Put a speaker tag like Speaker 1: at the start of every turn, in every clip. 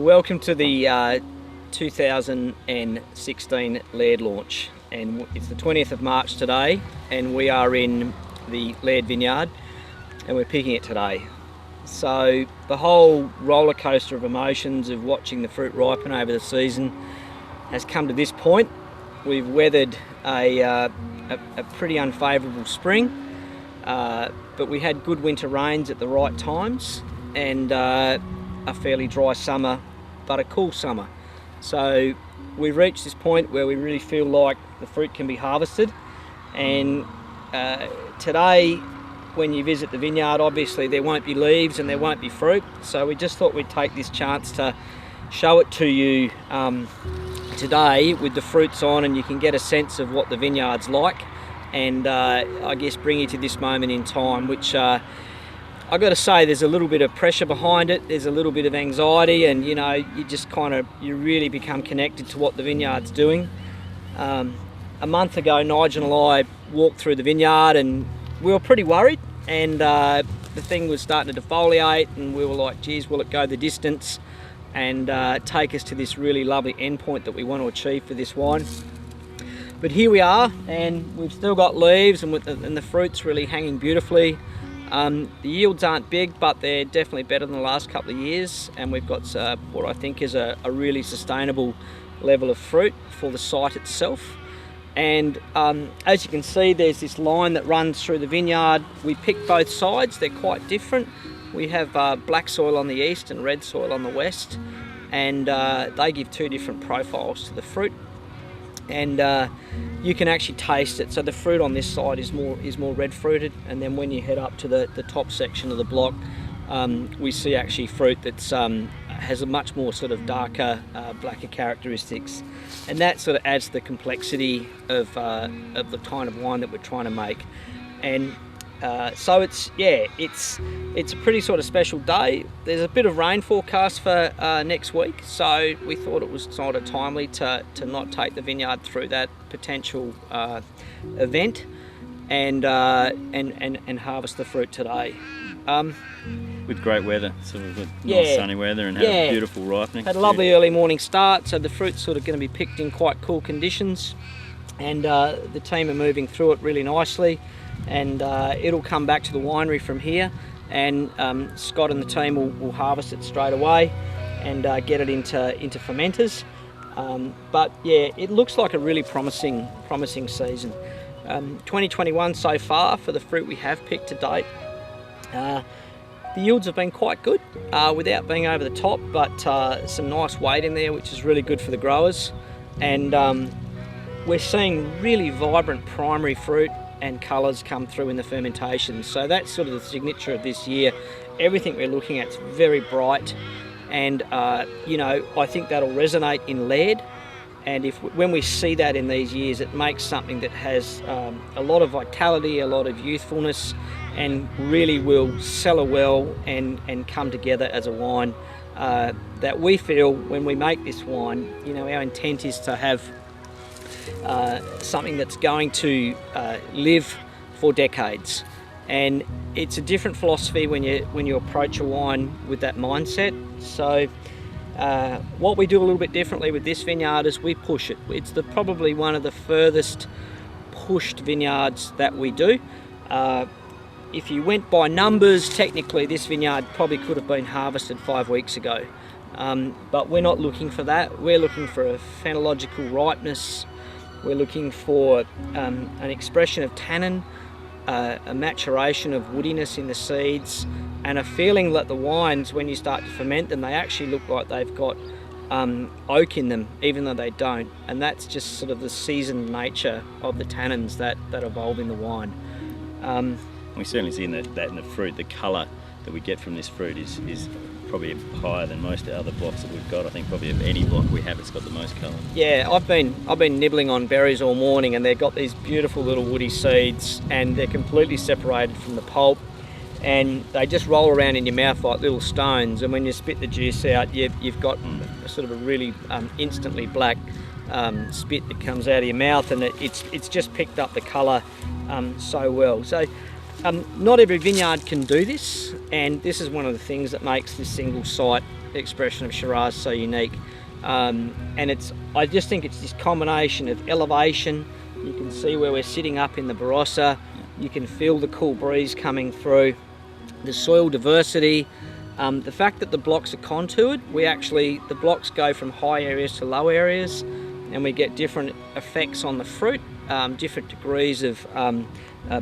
Speaker 1: Welcome to the 2016 Laird launch, and it's the 20th of March today, and we are in the Laird Vineyard and we're picking it today. So the whole roller coaster of emotions of watching the fruit ripen over the season has come to this point. We've weathered a pretty unfavourable spring, but we had good winter rains at the right times and a fairly dry summer, but a cool summer. So we've reached this point where we really feel like the fruit can be harvested, and today when you visit the vineyard, obviously there won't be leaves and there won't be fruit, so we just thought we'd take this chance to show it to you today with the fruits on, and you can get a sense of what the vineyard's like, and I guess bring you to this moment in time, which I've got to say there's a little bit of pressure behind it, there's a little bit of anxiety, and you know, you really become connected to what the vineyard's doing. A month ago, Nigel and I walked through the vineyard and we were pretty worried, and the thing was starting to defoliate, and we were like, geez, will it go the distance and take us to this really lovely endpoint that we want to achieve for this wine? But here we are, and we've still got leaves, and the fruit's really hanging beautifully. The yields aren't big, but they're definitely better than the last couple of years, and we've got what I think is a really sustainable level of fruit for the site itself. And as you can see, there's this line that runs through the vineyard. We picked both sides, they're quite different. We have black soil on the east and red soil on the west, and they give two different profiles to the fruit. And you can actually taste it. So the fruit on this side is more red fruited, and then when you head up to the top section of the block, we see actually fruit that's has a much more sort of darker, blacker characteristics, and that sort of adds to the complexity of the kind of wine that we're trying to make. And so it's a pretty sort of special day. There's a bit of rain forecast for next week, so we thought it was sort of timely to not take the vineyard through that potential event and harvest the fruit today.
Speaker 2: With great weather, sort of nice sunny weather, and had a beautiful ripening.
Speaker 1: Had a lovely early morning start, so the fruit's sort of going to be picked in quite cool conditions, and the team are moving through it really nicely, and it'll come back to the winery from here, and Scott and the team will harvest it straight away and get it into fermenters. But yeah, it looks like a really promising season. 2021 so far for the fruit we have picked to date. The yields have been quite good without being over the top, but some nice weight in there, which is really good for the growers. And we're seeing really vibrant primary fruit and colours come through in the fermentation. So that's sort of the signature of this year. Everything we're looking at is very bright, and you know, I think that'll resonate in Laird. And when we see that in these years, it makes something that has a lot of vitality, a lot of youthfulness, and really will cellar well and come together as a wine that we feel when we make this wine. You know, our intent is to have something that's going to live for decades, and it's a different philosophy when you approach a wine with that mindset. So what we do a little bit differently with this vineyard is we push it. It's probably one of the furthest pushed vineyards that we do. If you went by numbers, technically this vineyard probably could have been harvested 5 weeks ago, but we're not looking for that. We're looking for a phenological ripeness. We're looking for an expression of tannin, a maturation of woodiness in the seeds, and a feeling that the wines, when you start to ferment them, they actually look like they've got oak in them, even though they don't. And that's just sort of the seasoned nature of the tannins that evolve in the wine.
Speaker 2: We certainly see that in the fruit. The colour that we get from this fruit is probably higher than most of the other blocks that we've got. I think probably of any block we have, it's got the most colour.
Speaker 1: Yeah, I've been nibbling on berries all morning, and they've got these beautiful little woody seeds, and they're completely separated from the pulp, and they just roll around in your mouth like little stones. And when you spit the juice out, you've got sort of a really instantly black spit that comes out of your mouth, and it's just picked up the colour so well. So Not every vineyard can do this, and this is one of the things that makes this single site expression of Shiraz so unique. And I just think it's this combination of elevation. You can see where we're sitting up in the Barossa. You can feel the cool breeze coming through. The soil diversity, the fact that the blocks are contoured. The blocks go from high areas to low areas, and we get different effects on the fruit, different degrees of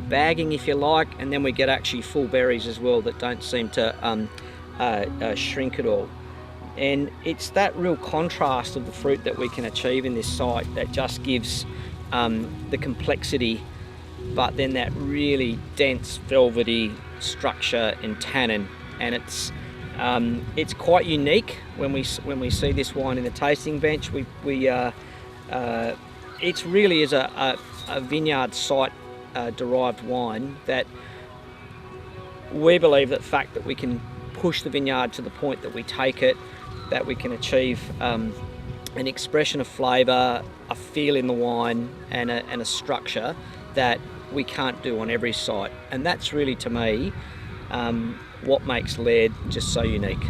Speaker 1: bagging, if you like, and then we get actually full berries as well that don't seem to shrink at all. And it's that real contrast of the fruit that we can achieve in this site that just gives the complexity, but then that really dense velvety structure and tannin, and it's quite unique when we see this wine in the tasting bench. It really is a vineyard site derived wine that we believe that fact that we can push the vineyard to the point that we take it, that we can achieve an expression of flavour, a feel in the wine, and a structure that we can't do on every site. And that's really, to me, what makes Laird just so unique.